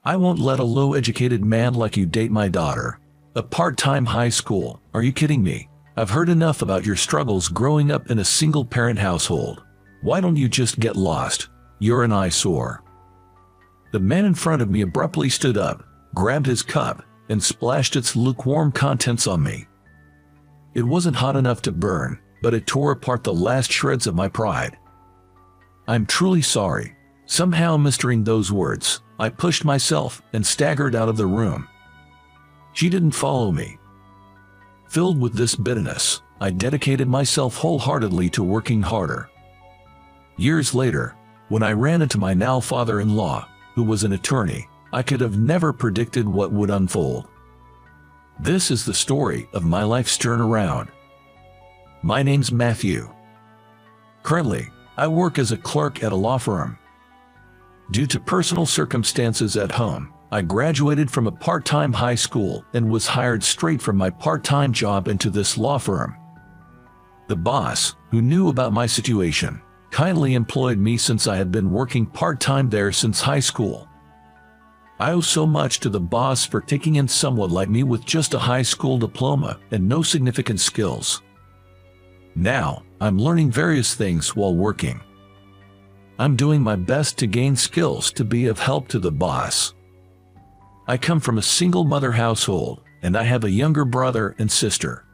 I won't let a low-educated man like you date my daughter. A part-time high school? Are you kidding me? I've heard enough about your struggles growing up in a single-parent household. Why don't you just get lost? You're an eyesore." The man in front of me abruptly stood up, grabbed his cup, and splashed its lukewarm contents on me. It wasn't hot enough to burn, but it tore apart the last shreds of my pride. "I'm truly sorry." Somehow mastering those words, I pushed myself and staggered out of the room. She didn't follow me. Filled with this bitterness, I dedicated myself wholeheartedly to working harder. Years later, when I ran into my now father-in-law, who was an attorney, I could have never predicted what would unfold. This is the story of my life's turnaround. My name's Matthew. Currently, I work as a clerk at a law firm. Due to personal circumstances at home, I graduated from a part-time high school and was hired straight from my part-time job into this law firm. The boss, who knew about my situation, kindly employed me since I had been working part-time there since high school. I owe so much to the boss for taking in someone like me with just a high school diploma and no significant skills. Now, I'm learning various things while working. I'm doing my best to gain skills to be of help to the boss. I come from a single-mother household, and I have a younger brother and sister.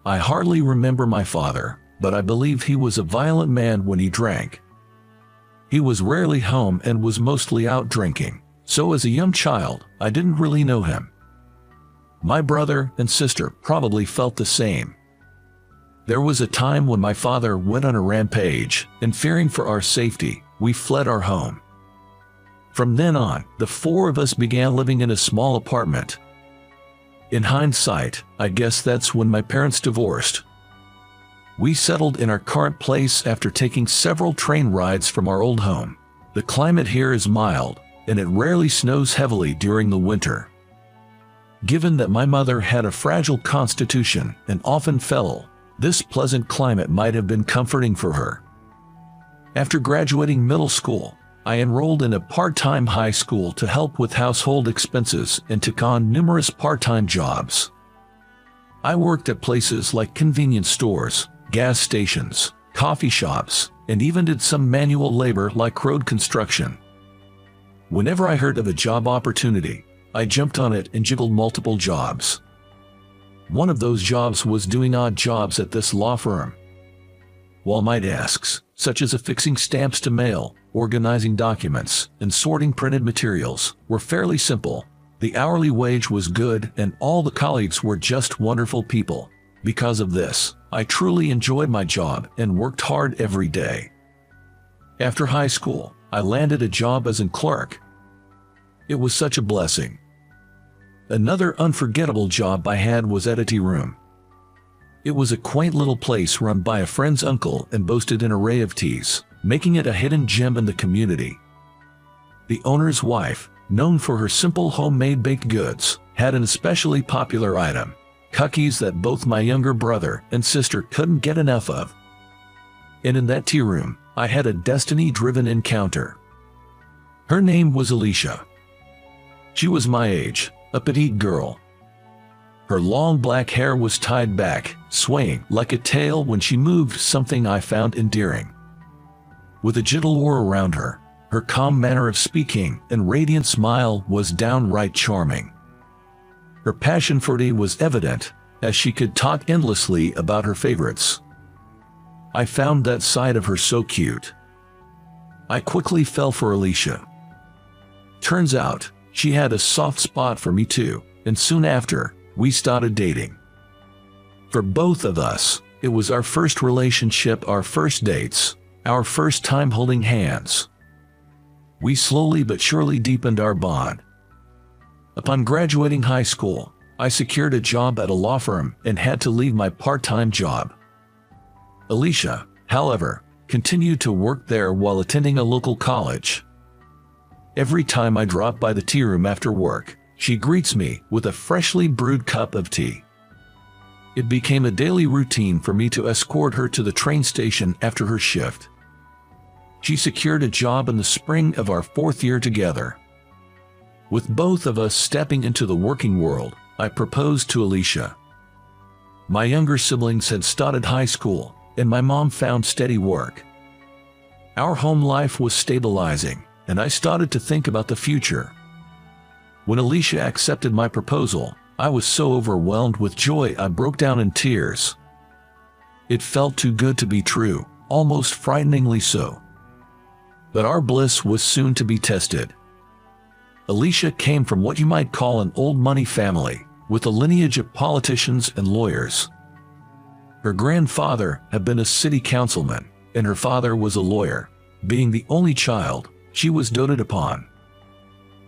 I hardly remember my father, but I believe he was a violent man when he drank. He was rarely home and was mostly out drinking, so as a young child, I didn't really know him. My brother and sister probably felt the same. There was a time when my father went on a rampage, and fearing for our safety, we fled our home. From then on, the four of us began living in a small apartment. In hindsight, I guess that's when my parents divorced. We settled in our current place after taking several train rides from our old home. The climate here is mild, and it rarely snows heavily during the winter. Given that my mother had a fragile constitution and often fell, this pleasant climate might have been comforting for her. After graduating middle school, I enrolled in a part-time high school to help with household expenses and took on numerous part-time jobs. I worked at places like convenience stores, gas stations, coffee shops, and even did some manual labor like road construction. Whenever I heard of a job opportunity, I jumped on it and juggled multiple jobs. One of those jobs was doing odd jobs at this law firm. While my tasks, such as affixing stamps to mail, organizing documents, and sorting printed materials, were fairly simple, the hourly wage was good and all the colleagues were just wonderful people. Because of this, I truly enjoyed my job and worked hard every day. After high school, I landed a job as a clerk. It was such a blessing. Another unforgettable job I had was at a tea room. It was a quaint little place run by a friend's uncle and boasted an array of teas, making it a hidden gem in the community. The owner's wife, known for her simple homemade baked goods, had an especially popular item, cookies that both my younger brother and sister couldn't get enough of. And in that tea room, I had a destiny-driven encounter. Her name was Alicia. She was my age, a petite girl. Her long black hair was tied back, swaying like a tail when she moved, something I found endearing. With a gentle aura around her, her calm manner of speaking and radiant smile was downright charming. Her passion for tea was evident, as she could talk endlessly about her favorites. I found that side of her so cute. I quickly fell for Alicia. Turns out, she had a soft spot for me too, and soon after, we started dating. For both of us, it was our first relationship, our first dates, our first time holding hands. We slowly but surely deepened our bond. Upon graduating high school, I secured a job at a law firm and had to leave my part-time job. Alicia, however, continued to work there while attending a local college. Every time I drop by the tea room after work, she greets me with a freshly brewed cup of tea. It became a daily routine for me to escort her to the train station after her shift. She secured a job in the spring of our 4th year together. With both of us stepping into the working world, I proposed to Alicia. My younger siblings had started high school, and my mom found steady work. Our home life was stabilizing, and I started to think about the future. When Alicia accepted my proposal, I was so overwhelmed with joy I broke down in tears. It felt too good to be true, almost frighteningly so. But our bliss was soon to be tested. Alicia came from what you might call an old money family, with a lineage of politicians and lawyers. Her grandfather had been a city councilman, and her father was a lawyer. Being the only child, she was doted upon.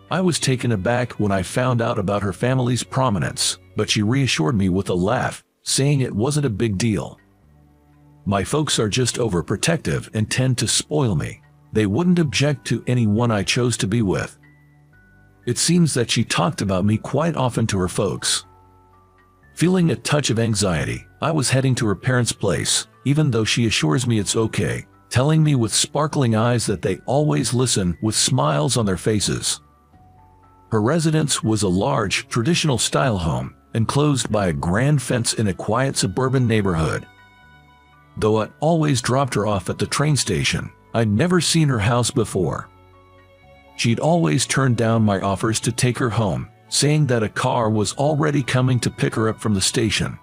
I was taken aback when I found out about her family's prominence, but she reassured me with a laugh, saying it wasn't a big deal. My folks are just overprotective and tend to spoil me. They wouldn't object to anyone I chose to be with. It seems that she talked about me quite often to her folks. Feeling a touch of anxiety, I was heading to her parents' place, even though she assures me it's okay, telling me with sparkling eyes that they always listen with smiles on their faces. Her residence was a large, traditional-style home, enclosed by a grand fence in a quiet suburban neighborhood. Though I'd always dropped her off at the train station, I'd never seen her house before. She'd always turned down my offers to take her home, saying that a car was already coming to pick her up from the station.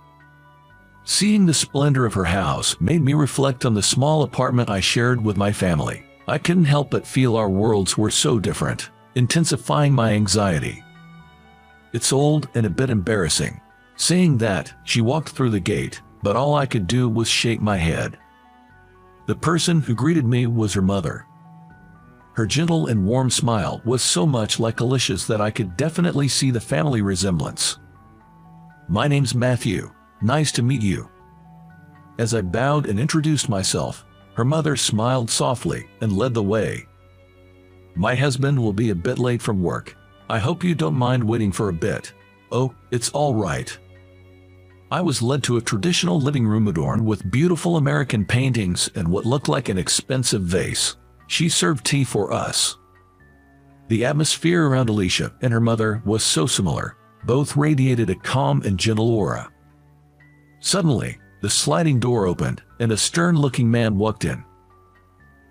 Seeing the splendor of her house made me reflect on the small apartment I shared with my family. I couldn't help but feel our worlds were so different, intensifying my anxiety. It's old and a bit embarrassing. Saying that, she walked through the gate, but all I could do was shake my head. The person who greeted me was her mother. Her gentle and warm smile was so much like Alicia's that I could definitely see the family resemblance. "My name's Matthew. Nice to meet you." As I bowed and introduced myself, her mother smiled softly and led the way. "My husband will be a bit late from work. I hope you don't mind waiting for a bit." "Oh, it's all right." I was led to a traditional living room adorned with beautiful American paintings and what looked like an expensive vase. She served tea for us. The atmosphere around Alicia and her mother was so similar. Both radiated a calm and gentle aura. Suddenly, the sliding door opened, and a stern-looking man walked in.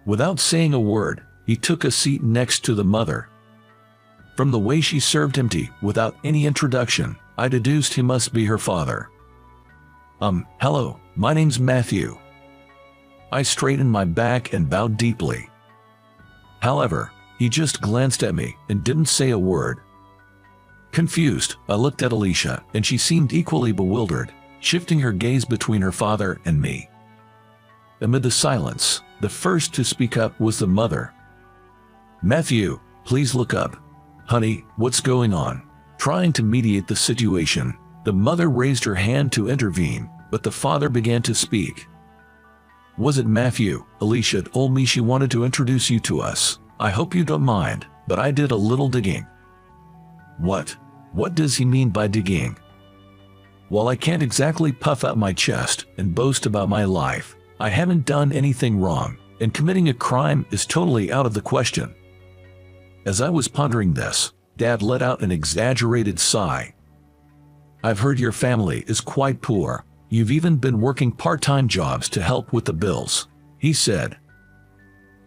Without saying a word, he took a seat next to the mother. From the way she served him tea without any introduction, I deduced he must be her father. Hello, my name's Matthew." I straightened my back and bowed deeply. However, he just glanced at me and didn't say a word. Confused, I looked at Alicia, and she seemed equally bewildered, shifting her gaze between her father and me. Amid the silence, the first to speak up was the mother. "Matthew, please look up. Honey, what's going on?" Trying to mediate the situation, the mother raised her hand to intervene, but the father began to speak. "Was it Matthew? Alicia told me she wanted to introduce you to us. I hope you don't mind, but I did a little digging." "What? What does he mean by digging?" "While I can't exactly puff out my chest and boast about my life, I haven't done anything wrong, and committing a crime is totally out of the question." As I was pondering this, Dad let out an exaggerated sigh. "I've heard your family is quite poor. You've even been working part-time jobs to help with the bills," he said.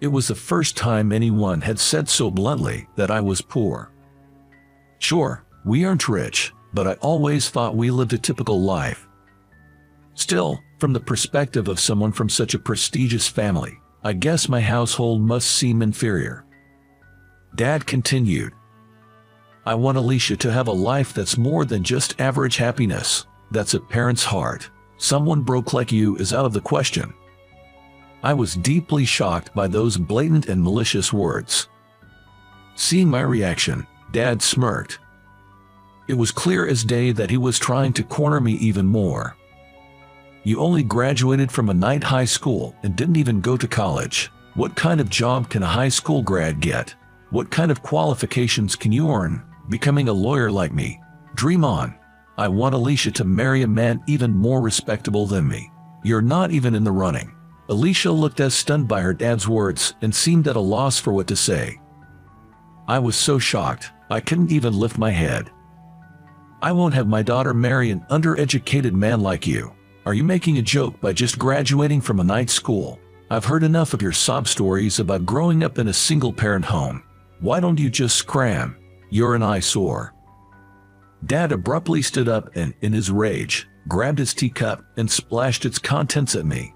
It was the first time anyone had said so bluntly that I was poor. Sure, we aren't rich, but I always thought we lived a typical life. Still, from the perspective of someone from such a prestigious family, I guess my household must seem inferior. Dad continued, "I want Alicia to have a life that's more than just average happiness. That's a parent's heart. Someone broke like you is out of the question." I was deeply shocked by those blatant and malicious words. Seeing my reaction, Dad smirked. It was clear as day that he was trying to corner me even more. "You only graduated from a night high school and didn't even go to college. What kind of job can a high school grad get? What kind of qualifications can you earn becoming a lawyer like me? Dream on. I want Alicia to marry a man even more respectable than me. You're not even in the running." Alicia looked as stunned by her dad's words and seemed at a loss for what to say. I was so shocked, I couldn't even lift my head. I won't have my daughter marry an undereducated man like you. Are you making a joke by just graduating from a night school? I've heard enough of your sob stories about growing up in a single-parent home. Why don't you just scram? You're an eyesore. Dad abruptly stood up and, in his rage, grabbed his teacup and splashed its contents at me.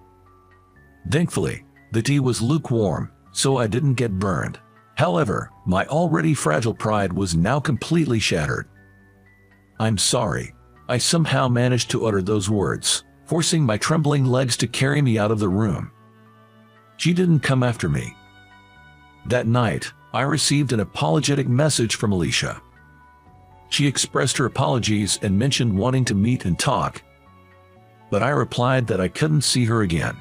Thankfully, the tea was lukewarm, so I didn't get burned. However, my already fragile pride was now completely shattered. I'm sorry. I somehow managed to utter those words, forcing my trembling legs to carry me out of the room. She didn't come after me. That night, I received an apologetic message from Alicia. She expressed her apologies and mentioned wanting to meet and talk, but I replied that I couldn't see her again.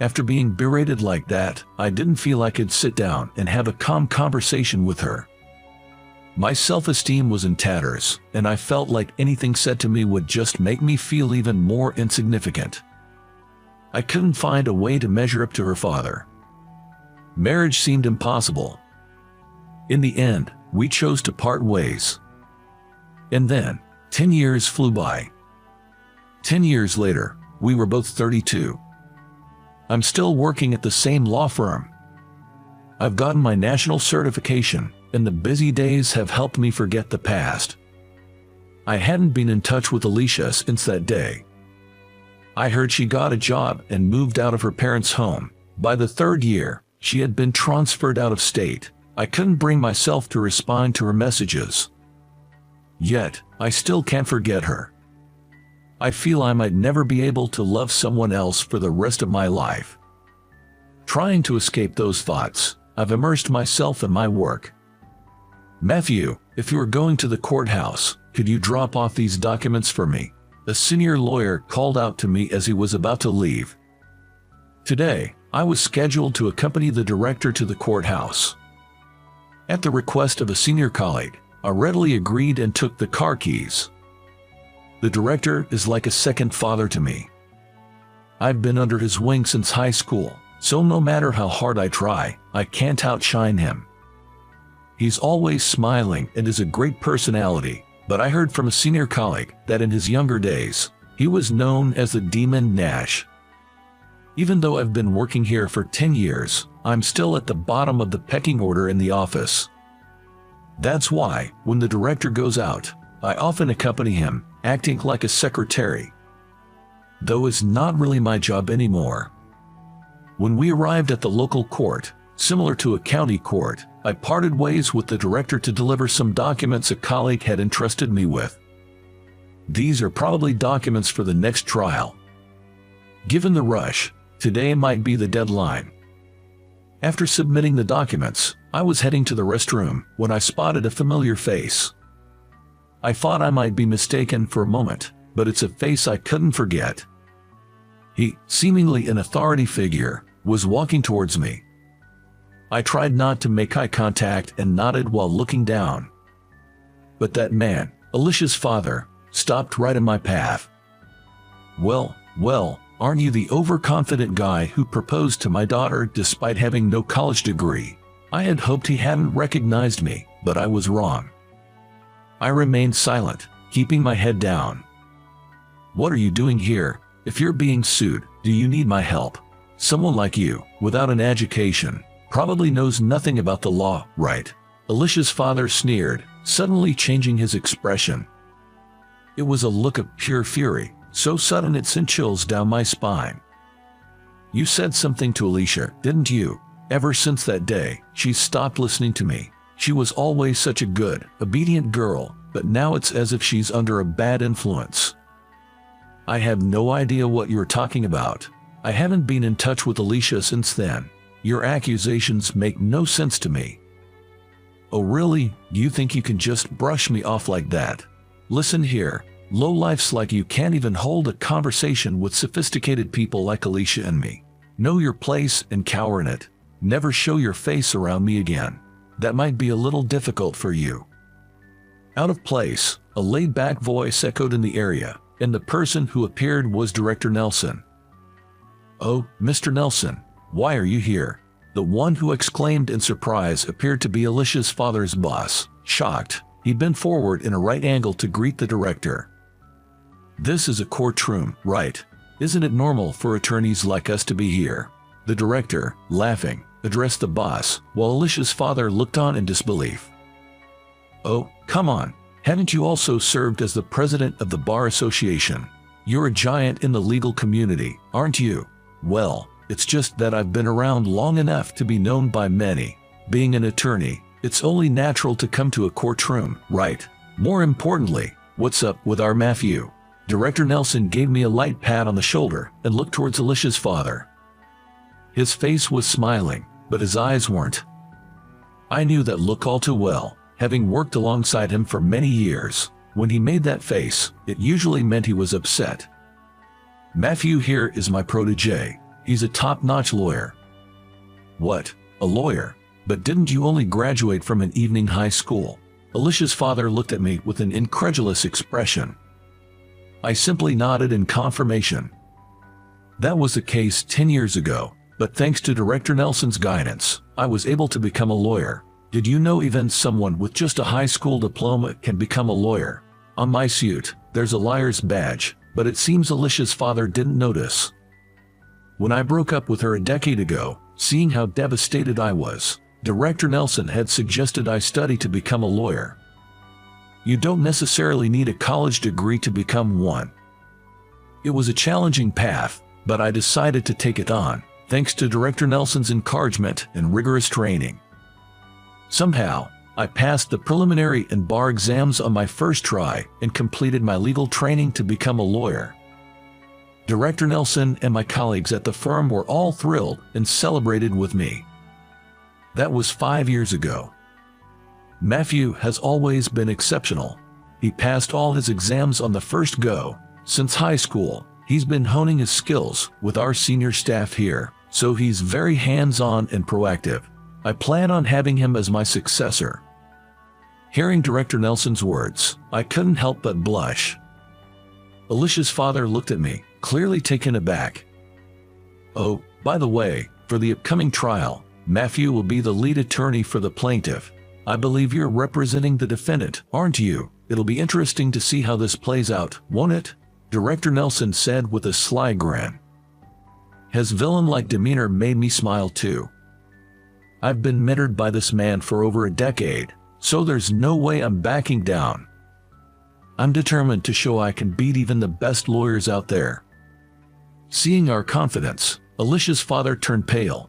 After being berated like that, I didn't feel I could sit down and have a calm conversation with her. My self-esteem was in tatters, and I felt like anything said to me would just make me feel even more insignificant. I couldn't find a way to measure up to her father. Marriage seemed impossible. In the end, we chose to part ways. And then, 10 years flew by. 10 years later, we were both 32. I'm still working at the same law firm. I've gotten my national certification, and the busy days have helped me forget the past. I hadn't been in touch with Alicia since that day. I heard she got a job and moved out of her parents' home. By the third year, she had been transferred out of state. I couldn't bring myself to respond to her messages. Yet, I still can't forget her. I feel I might never be able to love someone else for the rest of my life. Trying to escape those thoughts, I've immersed myself in my work. Matthew, if you are going to the courthouse, could you drop off these documents for me? A senior lawyer called out to me as he was about to leave. Today, I was scheduled to accompany the director to the courthouse. At the request of a senior colleague, I readily agreed and took the car keys. The director is like a second father to me. I've been under his wing since high school, so no matter how hard I try, I can't outshine him. He's always smiling and is a great personality, but I heard from a senior colleague that in his younger days, he was known as the Demon Nash. Even though I've been working here for 10 years, I'm still at the bottom of the pecking order in the office. That's why, when the director goes out, I often accompany him, acting like a secretary. Though it's not really my job anymore. When we arrived at the local court, similar to a county court, I parted ways with the director to deliver some documents a colleague had entrusted me with. These are probably documents for the next trial. Given the rush, today might be the deadline. After submitting the documents, I was heading to the restroom when I spotted a familiar face. I thought I might be mistaken for a moment, but it's a face I couldn't forget. He, seemingly an authority figure, was walking towards me. I tried not to make eye contact and nodded while looking down. But that man, Alicia's father, stopped right in my path. Well, aren't you the overconfident guy who proposed to my daughter despite having no college degree? I had hoped he hadn't recognized me, but I was wrong. I remained silent, keeping my head down. What are you doing here? If you're being sued, do you need my help? Someone like you, without an education, probably knows nothing about the law, right? Alicia's father sneered, suddenly changing his expression. It was a look of pure fury, so sudden it sent chills down my spine. You said something to Alicia, didn't you? Ever since that day, she's stopped listening to me. She was always such a good, obedient girl, but now it's as if she's under a bad influence. I have no idea what you're talking about. I haven't been in touch with Alicia since then. Your accusations make no sense to me. Oh really? You think you can just brush me off like that? Listen here, lowlifes like you can't even hold a conversation with sophisticated people like Alicia and me. Know your place and cower in it. Never show your face around me again. That might be a little difficult for you. Out of place, a laid-back voice echoed in the area, and the person who appeared was Director Nelson. Oh, Mr. Nelson, why are you here? The one who exclaimed in surprise appeared to be Alicia's father's boss. Shocked, he bent forward in a right angle to greet the director. "This is a courtroom, right? Isn't it normal for attorneys like us to be here?" The director, laughing, addressed the boss, while Alicia's father looked on in disbelief. "Oh, come on. Haven't you also served as the president of the Bar Association? You're a giant in the legal community, aren't you?" "Well, it's just that I've been around long enough to be known by many. Being an attorney, it's only natural to come to a courtroom, right? More importantly, what's up with our Matthew?" Director Nelson gave me a light pat on the shoulder and looked towards Alicia's father. His face was smiling, but his eyes weren't. I knew that look all too well, having worked alongside him for many years. When he made that face, it usually meant he was upset. "Matthew here is my protege. He's a top-notch lawyer." "What? A lawyer? But didn't you only graduate from an evening high school?" Alicia's father looked at me with an incredulous expression. I simply nodded in confirmation. That was the case 10 years ago, but thanks to Director Nelson's guidance, I was able to become a lawyer. Did you know even someone with just a high school diploma can become a lawyer? On my suit, there's a liar's badge, but it seems Alicia's father didn't notice. When I broke up with her a decade ago, seeing how devastated I was, Director Nelson had suggested I study to become a lawyer. You don't necessarily need a college degree to become one. It was a challenging path, but I decided to take it on, thanks to Director Nelson's encouragement and rigorous training. Somehow, I passed the preliminary and bar exams on my first try and completed my legal training to become a lawyer. Director Nelson and my colleagues at the firm were all thrilled and celebrated with me. That was 5 years ago. Matthew has always been exceptional. He passed all his exams on the first go. Since high school, he's been honing his skills with our senior staff here, so he's very hands-on and proactive. I plan on having him as my successor. Hearing Director Nelson's words, I couldn't help but blush. Alicia's father looked at me, clearly taken aback. "Oh, by the way, for the upcoming trial, Matthew will be the lead attorney for the plaintiff. I believe you're representing the defendant, aren't you? It'll be interesting to see how this plays out, won't it?" Director Nelson said with a sly grin. His villain-like demeanor made me smile too. I've been mentored by this man for over a decade, so there's no way I'm backing down. I'm determined to show I can beat even the best lawyers out there. Seeing our confidence, Alicia's father turned pale.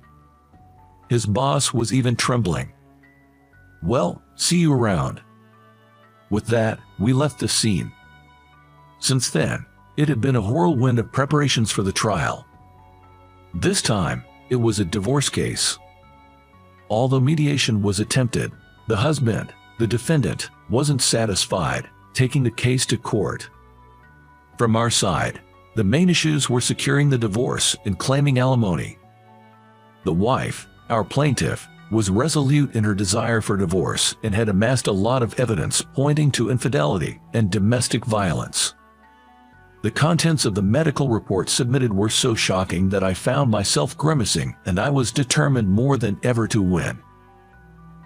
His boss was even trembling. "Well, see you around." With that, we left the scene. Since then, it had been a whirlwind of preparations for the trial. This time, it was a divorce case. Although mediation was attempted, the husband, the defendant, wasn't satisfied, taking the case to court. From our side, the main issues were securing the divorce and claiming alimony. The wife, our plaintiff, was resolute in her desire for divorce and had amassed a lot of evidence pointing to infidelity and domestic violence. The contents of the medical report submitted were so shocking that I found myself grimacing, and I was determined more than ever to win.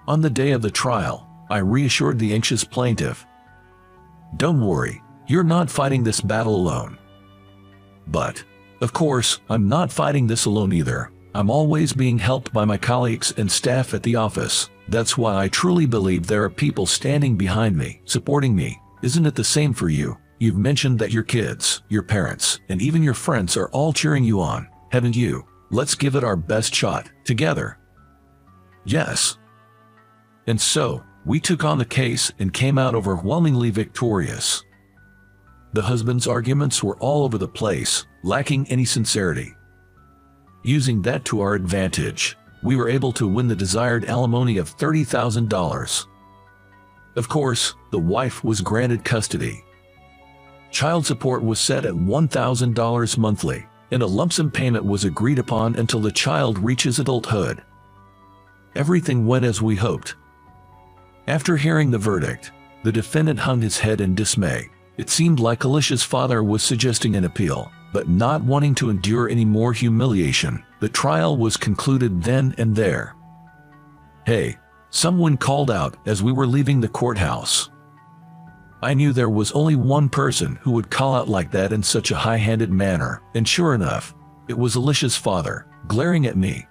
On the day of the trial, I reassured the anxious plaintiff. "Don't worry, you're not fighting this battle alone." But, of course, I'm not fighting this alone either. I'm always being helped by my colleagues and staff at the office. That's why I truly believe there are people standing behind me, supporting me. Isn't it the same for you? You've mentioned that your kids, your parents, and even your friends are all cheering you on, haven't you? Let's give it our best shot, together. Yes. And so, we took on the case and came out overwhelmingly victorious. The husband's arguments were all over the place, lacking any sincerity. Using that to our advantage, we were able to win the desired alimony of $30,000. Of course, the wife was granted custody. Child support was set at $1,000 monthly, and a lump sum payment was agreed upon until the child reaches adulthood. Everything went as we hoped. After hearing the verdict, the defendant hung his head in dismay. It seemed like Alicia's father was suggesting an appeal, but not wanting to endure any more humiliation. The trial was concluded then and there. "Hey, Someone called out as we were leaving the courthouse. I knew there was only one person who would call out like that in such a high-handed manner, and sure enough, it was Alicia's father, glaring at me.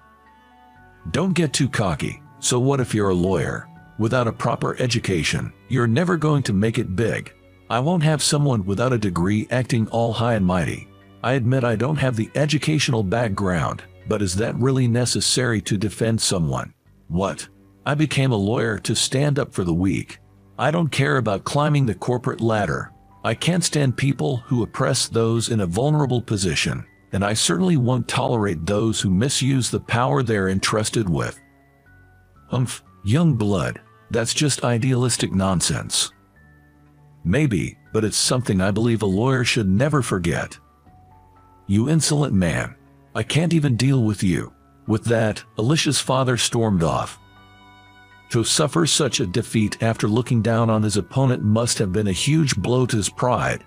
Don't get too cocky. So what if you're a lawyer? Without a proper education, you're never going to make it big. I won't have someone without a degree acting all high and mighty. I admit I don't have the educational background, but is that really necessary to defend someone? What? I became a lawyer to stand up for the weak. I don't care about climbing the corporate ladder. I can't stand people who oppress those in a vulnerable position, and I certainly won't tolerate those who misuse the power they're entrusted with. Young blood, that's just idealistic nonsense. Maybe, but it's something I believe a lawyer should never forget. You insolent man. I can't even deal with you. With that, Alicia's father stormed off. To suffer such a defeat after looking down on his opponent must have been a huge blow to his pride.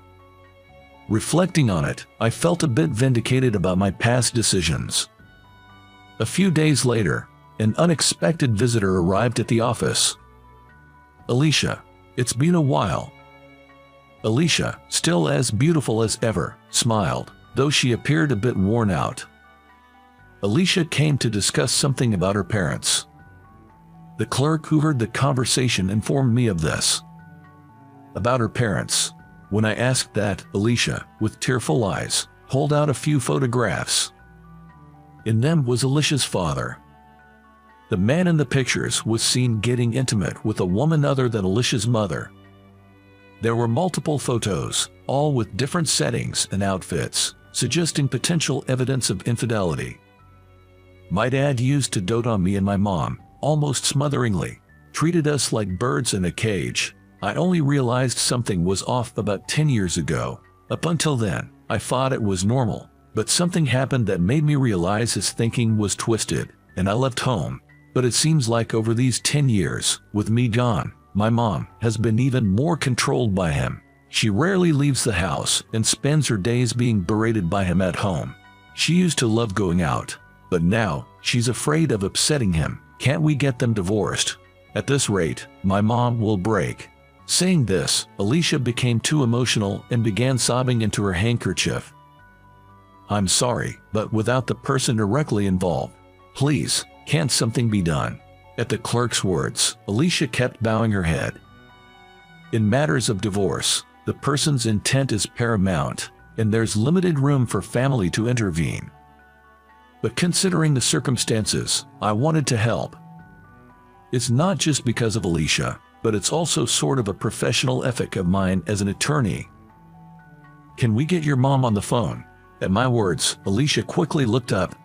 Reflecting on it, I felt a bit vindicated about my past decisions. A few days later, an unexpected visitor arrived at the office. Alicia, it's been a while. Alicia, still as beautiful as ever, smiled, though she appeared a bit worn out. Alicia came to discuss something about her parents. The clerk who heard the conversation informed me of this. About her parents. When I asked that, Alicia, with tearful eyes, pulled out a few photographs. In them was Alicia's father. The man in the pictures was seen getting intimate with a woman other than Alicia's mother. There were multiple photos, all with different settings and outfits, suggesting potential evidence of infidelity. My dad used to dote on me and my mom, almost smotheringly, treated us like birds in a cage. I only realized something was off about 10 years ago. Up until then, I thought it was normal, but something happened that made me realize his thinking was twisted, and I left home. But it seems like over these 10 years, with me gone, my mom has been even more controlled by him. She rarely leaves the house and spends her days being berated by him at home. She used to love going out, but now she's afraid of upsetting him. Can't we get them divorced? At this rate, my mom will break. Saying this, Alicia became too emotional and began sobbing into her handkerchief. I'm sorry, but without the person directly involved, please, can't something be done? At the clerk's words, Alicia kept bowing her head. In matters of divorce, the person's intent is paramount, and there's limited room for family to intervene. But considering the circumstances, I wanted to help. It's not just because of Alicia, but it's also sort of a professional ethic of mine as an attorney. Can we get your mom on the phone? At my words, Alicia quickly looked up.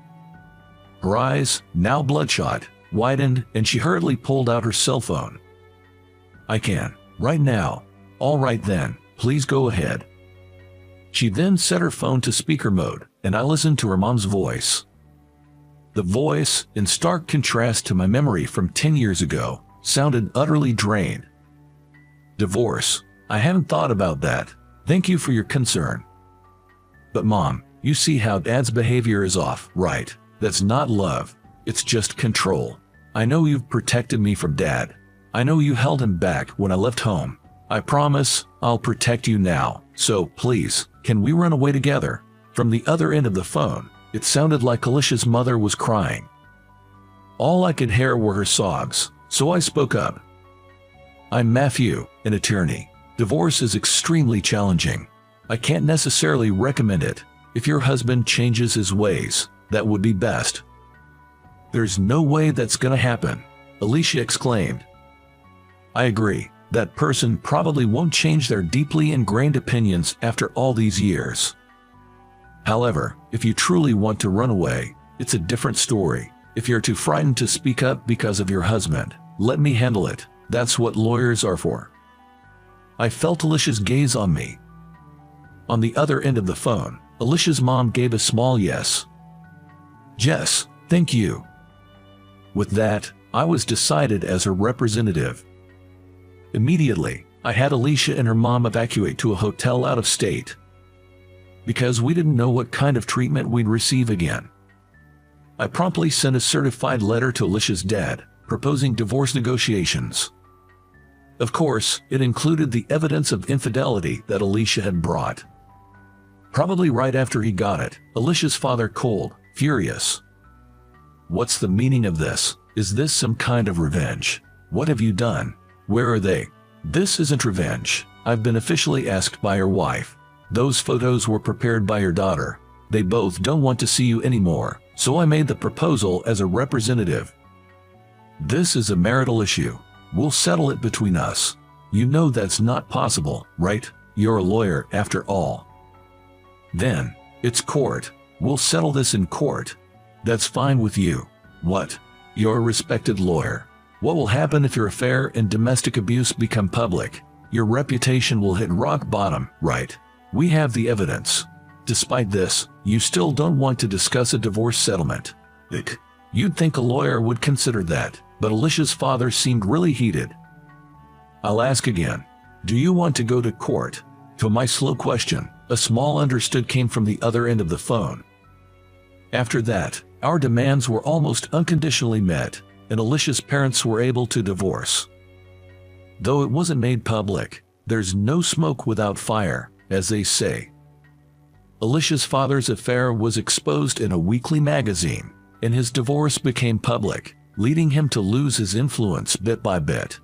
Her eyes, now bloodshot, widened, and she hurriedly pulled out her cell phone. I can, right now. All right then, please go ahead. She then set her phone to speaker mode, and I listened to her mom's voice. The voice, in stark contrast to my memory from 10 years ago, sounded utterly drained. Divorce. I haven't thought about that. Thank you for your concern. But Mom, you see how Dad's behavior is off, right? That's not love. It's just control. I know you've protected me from Dad. I know you held him back when I left home. I promise I'll protect you now. So please, can we run away together? From the other end of the phone, it sounded like Alicia's mother was crying. All I could hear were her sobs, so I spoke up. I'm Matthew, an attorney. Divorce is extremely challenging. I can't necessarily recommend it. If your husband changes his ways, that would be best. There's no way that's gonna happen, Alicia exclaimed. I agree. That person probably won't change their deeply ingrained opinions after all these years. However, if you truly want to run away, it's a different story. If you're too frightened to speak up because of your husband, let me handle it. That's what lawyers are for. I felt Alicia's gaze on me. On the other end of the phone, Alicia's mom gave a small yes. Jess, thank you. With that, I was decided as her representative. Immediately, I had Alicia and her mom evacuate to a hotel out of state. Because we didn't know what kind of treatment we'd receive again. I promptly sent a certified letter to Alicia's dad, proposing divorce negotiations. Of course, it included the evidence of infidelity that Alicia had brought. Probably right after he got it, Alicia's father called, furious. "What's the meaning of this? Is this some kind of revenge? What have you done? Where are they?" "This isn't revenge. I've been officially asked by your wife. Those photos were prepared by your daughter. They both don't want to see you anymore, so I made the proposal as a representative. This is a marital issue. We'll settle it between us. You know that's not possible, right? You're a lawyer after all." "Then, it's court. We'll settle this in court." "That's fine with you." "What? You're a respected lawyer. What will happen if your affair and domestic abuse become public? Your reputation will hit rock bottom, right? We have the evidence. Despite this, you still don't want to discuss a divorce settlement. Ick. You'd think a lawyer would consider that, but Alicia's father seemed really heated. "I'll ask again. Do you want to go to court?" To my slow question, a small understood came from the other end of the phone. After that, our demands were almost unconditionally met, and Alicia's parents were able to divorce. Though it wasn't made public, there's no smoke without fire, as they say. Alicia's father's affair was exposed in a weekly magazine, and his divorce became public, leading him to lose his influence bit by bit.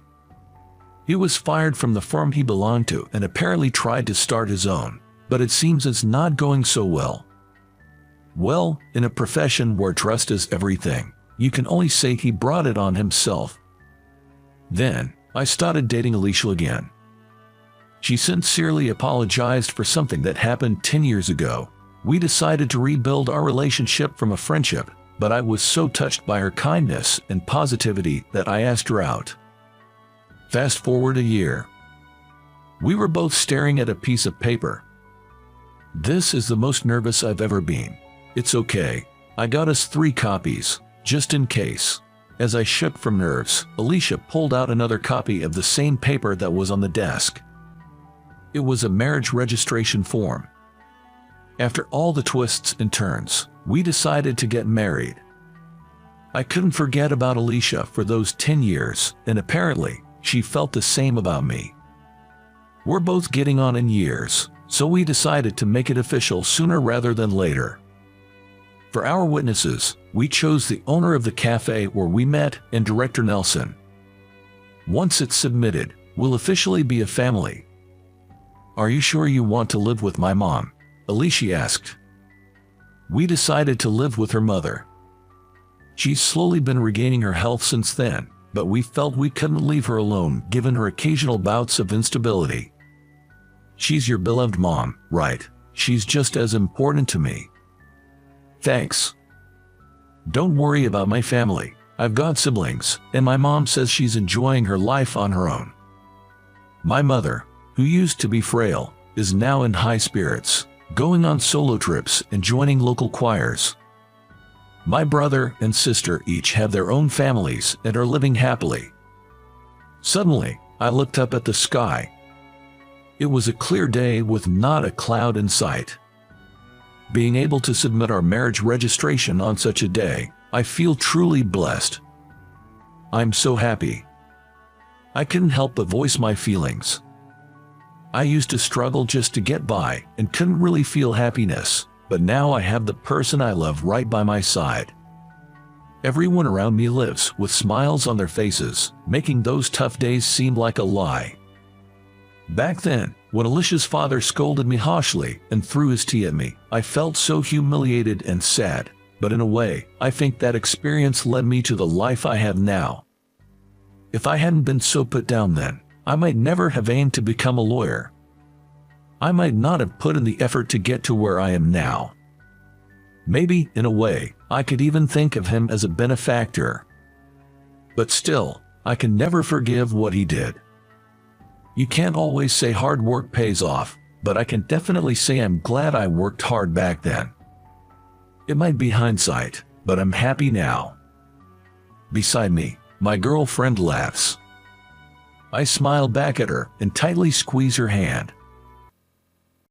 He was fired from the firm he belonged to and apparently tried to start his own, but it seems it's not going so well. Well, in a profession where trust is everything, you can only say he brought it on himself. Then, I started dating Alicia again. She sincerely apologized for something that happened 10 years ago. We decided to rebuild our relationship from a friendship, but I was so touched by her kindness and positivity that I asked her out. Fast forward a year. We were both staring at a piece of paper. This is the most nervous I've ever been. It's okay. I got us 3 copies, just in case. As I shook from nerves, Alicia pulled out another copy of the same paper that was on the desk. It was a marriage registration form. After all the twists and turns, we decided to get married. I couldn't forget about Alicia for those 10 years, and apparently, she felt the same about me. We're both getting on in years, so we decided to make it official sooner rather than later. For our witnesses, we chose the owner of the cafe where we met and Director Nelson. Once it's submitted, we'll officially be a family. "Are you sure you want to live with my mom?" Alicia asked. We decided to live with her mother. She's slowly been regaining her health since then, but we felt we couldn't leave her alone given her occasional bouts of instability. "She's your beloved mom, right? She's just as important to me." "Thanks. Don't worry about my family. I've got siblings, and my mom says she's enjoying her life on her own. My mother, who used to be frail, is now in high spirits, going on solo trips and joining local choirs. My brother and sister each have their own families and are living happily." Suddenly, I looked up at the sky. It was a clear day with not a cloud in sight. Being able to submit our marriage registration on such a day, I feel truly blessed. I'm so happy. I couldn't help but voice my feelings. I used to struggle just to get by and couldn't really feel happiness, but now I have the person I love right by my side. Everyone around me lives with smiles on their faces, making those tough days seem like a lie. Back then, when Alicia's father scolded me harshly and threw his tea at me, I felt so humiliated and sad, but in a way, I think that experience led me to the life I have now. If I hadn't been so put down then, I might never have aimed to become a lawyer. I might not have put in the effort to get to where I am now. Maybe, in a way, I could even think of him as a benefactor. But still, I can never forgive what he did. You can't always say hard work pays off, but I can definitely say I'm glad I worked hard back then. It might be hindsight, but I'm happy now. Beside me, my girlfriend laughs. I smile back at her and tightly squeeze her hand.